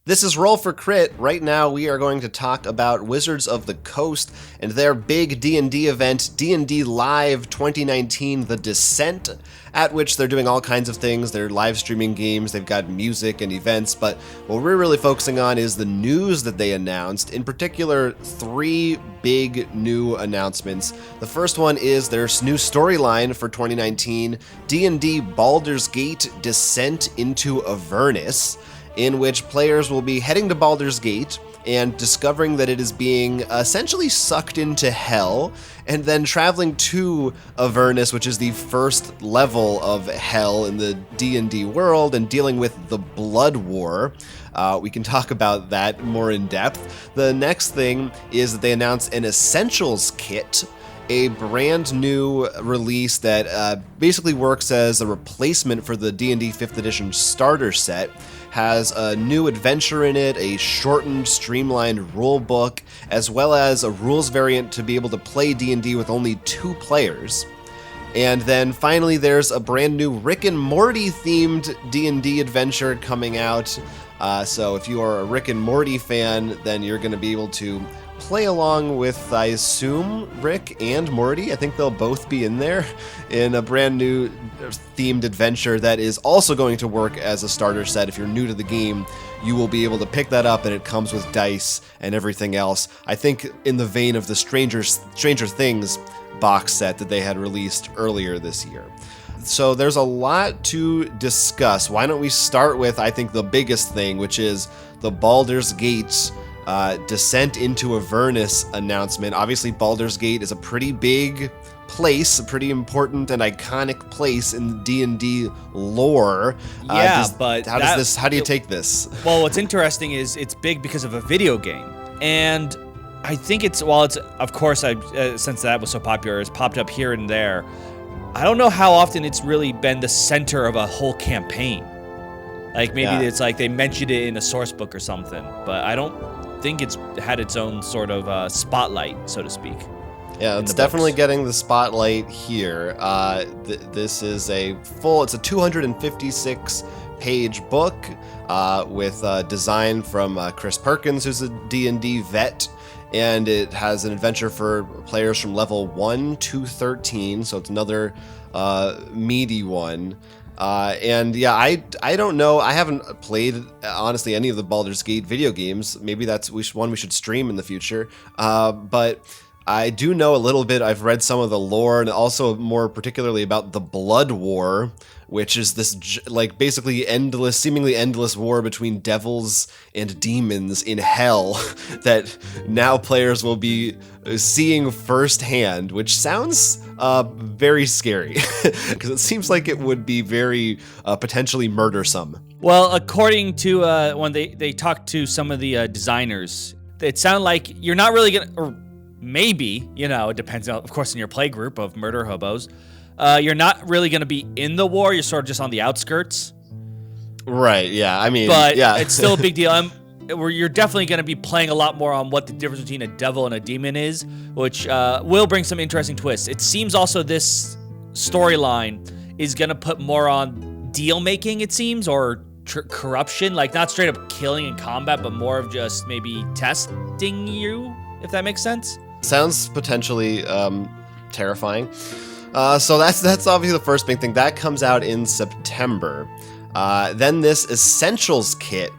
This is Roll for Crit. Right now we are going to talk about Wizards of the Coast and their big D&D event, D&D Live 2019 The Descent, at which they're doing all kinds of things. They're live streaming games, they've got music and events, but what we're really focusing on is the news that they announced, in particular 3 big new announcements. The first one is their new storyline for 2019, D&D Baldur's Gate Descent into Avernus, in which players will be heading to Baldur's Gate and discovering that it is being essentially sucked into hell, and then traveling to Avernus, which is the first level of hell in the D&D world, and dealing with the Blood War. We can talk about that more in depth. The next thing is that they announced an Essentials Kit, a brand new release that basically works as a replacement for the D&D 5th edition starter set, has a new adventure in it, a shortened, streamlined rule book, as well as a rules variant to be able to play D&D with only 2 players. And then finally there's a brand new Rick and Morty themed D&D adventure coming out. So if you are a Rick and Morty fan, then you're going to be able to play along with, I assume, Rick and Morty. I think they'll both be in there in a brand new themed adventure that is also going to work as a starter set. If you're new to the game, you will be able to pick that up, and it comes with dice and everything else. I think in the vein of the Stranger Things box set that they had released earlier this year. So there's a lot to discuss. Why don't we start with, I think, the biggest thing, which is the Baldur's Gate Descent into Avernus announcement. Obviously, Baldur's Gate is a pretty big place, a pretty important and iconic place in D&D lore. How do you take this? Well, what's interesting is it's big because of a video game, and I think it's of course, since that was so popular, it's popped up here and there. I don't know how often it's really been the center of a whole campaign. Like maybe It's like they mentioned it in a source book or something, but I don't think it's had its own sort of spotlight, so to speak. Yeah, it's definitely getting the spotlight here. This is it's a 256 page book with design from Chris Perkins, who's a D&D vet, and it has an adventure for players from level 1 to 13, so it's another meaty one. I don't know. I haven't played, honestly, any of the Baldur's Gate video games. Maybe that's one we should stream in the future. But I do know a little bit. I've read some of the lore, and also more particularly about the Blood War, which is this basically seemingly endless war between devils and demons in hell that now players will be seeing firsthand, which sounds very scary because it seems like it would be very potentially murdersome. Well, according to when they talked to some of the designers, it sounded like you're not really gonna, or maybe, it depends on, of course, on your play group of murder hobos. You're not really going to be in the war. You're sort of just on the outskirts. Right, yeah. I mean, but yeah. It's still a big deal. You're definitely going to be playing a lot more on what the difference between a devil and a demon is, which will bring some interesting twists. It seems also this storyline is going to put more on deal making, it seems, or corruption. Like, not straight up killing in combat, but more of just maybe testing you, if that makes sense. Sounds potentially terrifying. So that's obviously the first big thing. That comes out in September. Then this Essentials Kit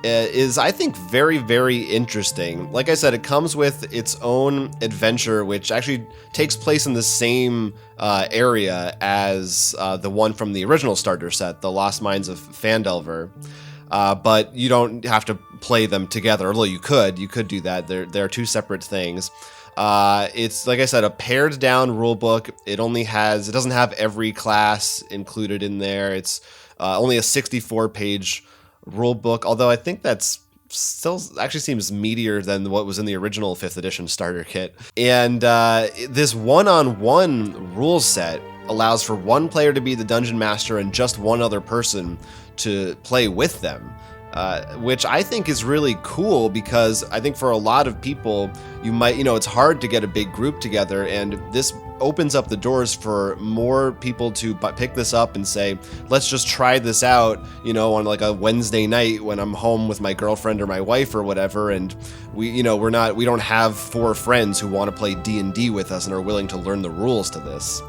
is, I think, very, very interesting. Like I said, it comes with its own adventure, which actually takes place in the same area as the one from the original starter set, The Lost Mines of Phandelver. But you don't have to play them together, although you could do that. They're 2 separate things. It's, like I said, a pared down rule book. It doesn't have every class included in there. It's only a 64 page rule book, although I think that's still actually seems meatier than what was in the original 5th edition starter kit. And this one-on-one rule set allows for one player to be the dungeon master and just one other person to play with them. Which I think is really cool, because I think for a lot of people, you might, it's hard to get a big group together, and this opens up the doors for more people to pick this up and say, let's just try this out, on like a Wednesday night when I'm home with my girlfriend or my wife or whatever, and we don't have 4 friends who want to play D&D with us and are willing to learn the rules to this.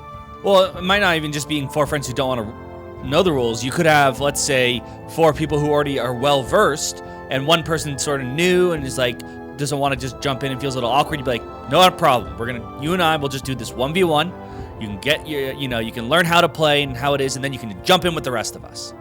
Well, it might not even just being 4 friends who don't want to know the rules. You could have, let's say, 4 people who already are well versed, and one person sort of new and is like doesn't want to just jump in and feels a little awkward. You'd be like, no problem. You and I will just do this 1v1. You can get you can learn how to play and how it is, and then you can jump in with the rest of us.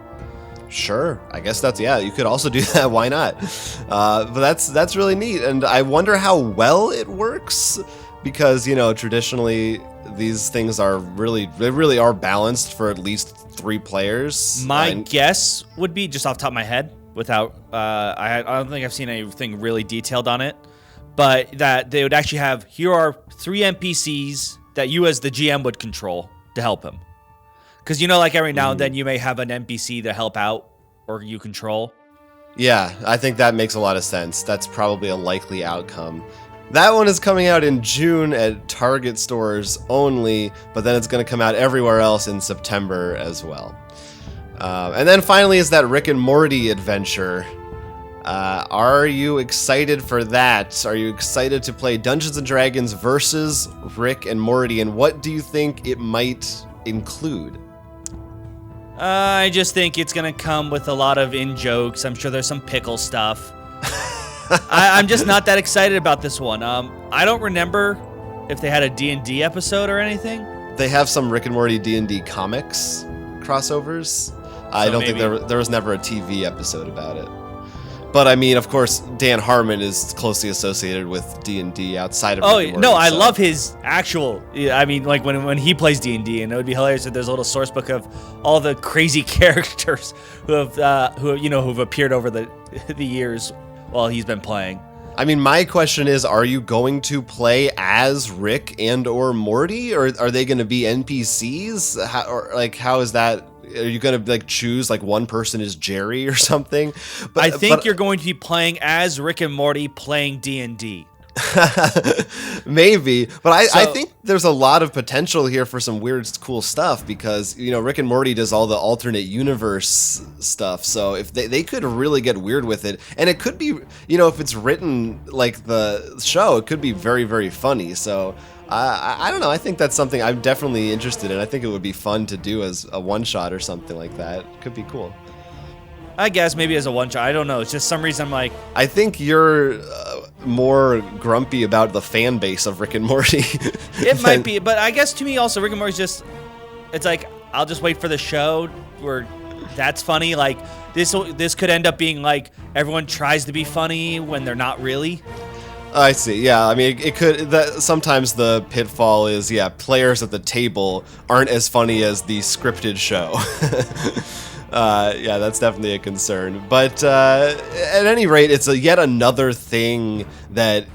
Sure, I guess you could also do that. Why not? But that's really neat, and I wonder how well it works, because traditionally these things they really are balanced for at least 3 players. My guess would be, just off the top of my head, without I don't think I've seen anything really detailed on it, but that they would actually have, here are 3 NPCs that you as the GM would control to help him. Because like every now and then you may have an NPC to help out or you control. Yeah, I think that makes a lot of sense. That's probably a likely outcome. That one is coming out in June at Target stores only, but then it's going to come out everywhere else in September as well. And then finally is that Rick and Morty adventure. Are you excited for that? Are you excited to play Dungeons & Dragons versus Rick and Morty? And what do you think it might include? I just think it's going to come with a lot of in-jokes. I'm sure there's some pickle stuff. I'm just not that excited about this one. I don't remember if they had a D&D episode or anything. They have some Rick and Morty D&D comics crossovers. I don't think there was never a TV episode about it. But I mean, of course, Dan Harmon is closely associated with D&D outside of Rick and Morty, I love his actual. I mean, like when he plays D&D, and it would be hilarious if there's a little source book of all the crazy characters who've appeared over the years while he's been playing. I mean, my question is, are you going to play as Rick and or Morty, or are they going to be NPCs? How is that? Are you going to choose one person is Jerry or something? I think you're going to be playing as Rick and Morty playing D&D. Maybe, but I think there's a lot of potential here for some weird, cool stuff, because Rick and Morty does all the alternate universe stuff. So if they could really get weird with it, and it could be, if it's written like the show, it could be very, very funny. So I don't know. I think that's something I'm definitely interested in. I think it would be fun to do as a one-shot or something like that. It could be cool. I guess maybe as a one-shot. I don't know. It's just some reason I'm like... I think you're more grumpy about the fan base of Rick and Morty. It might be, but I guess to me also, Rick and Morty's just... It's like, I'll just wait for the show where that's funny. Like, this could end up being like everyone tries to be funny when they're not really. I see. Yeah, I mean, it could. Sometimes the pitfall is, players at the table aren't as funny as the scripted show. Yeah, that's definitely a concern. But at any rate, it's yet another thing that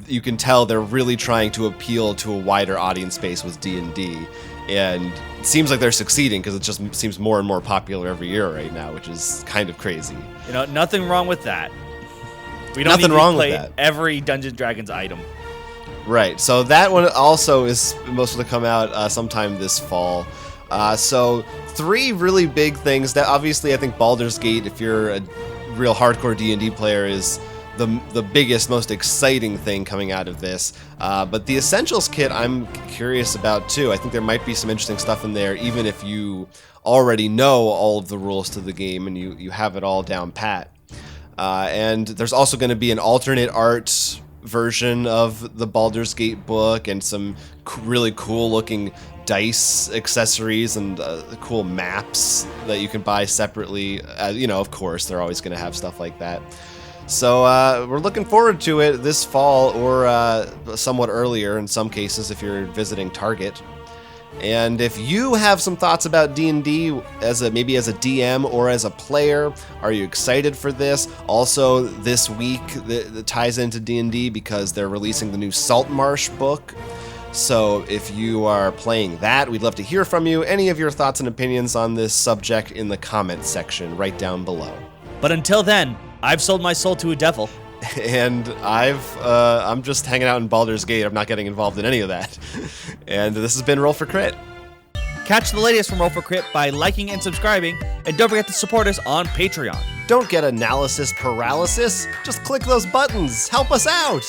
you can tell they're really trying to appeal to a wider audience base with D&D. And it seems like they're succeeding, because it just seems more and more popular every year right now, which is kind of crazy. Nothing wrong with that. We don't Nothing need wrong to play with that. Every Dungeons & Dragons item. Right. So that one also is supposed to come out sometime this fall. So 3 really big things that obviously I think Baldur's Gate, if you're a real hardcore D&D player, is the biggest, most exciting thing coming out of this. But the Essentials kit I'm curious about too. I think there might be some interesting stuff in there, even if you already know all of the rules to the game and you have it all down pat. And there's also going to be an alternate art version of the Baldur's Gate book, and some really cool looking dice accessories and cool maps that you can buy separately. Of course, they're always going to have stuff like that. So we're looking forward to it this fall, or somewhat earlier in some cases if you're visiting Target. And if you have some thoughts about D&D maybe as a DM or as a player, are you excited for this? Also, this week that ties into D&D because they're releasing the new Saltmarsh book. So if you are playing that, we'd love to hear from you. Any of your thoughts and opinions on this subject in the comments section right down below. But until then, I've sold my soul to a devil. And I'm just hanging out in Baldur's Gate. I'm not getting involved in any of that. And this has been Roll for Crit. Catch the latest from Roll for Crit by liking and subscribing, and don't forget to support us on Patreon. Don't get analysis paralysis. Just click those buttons. Help us out.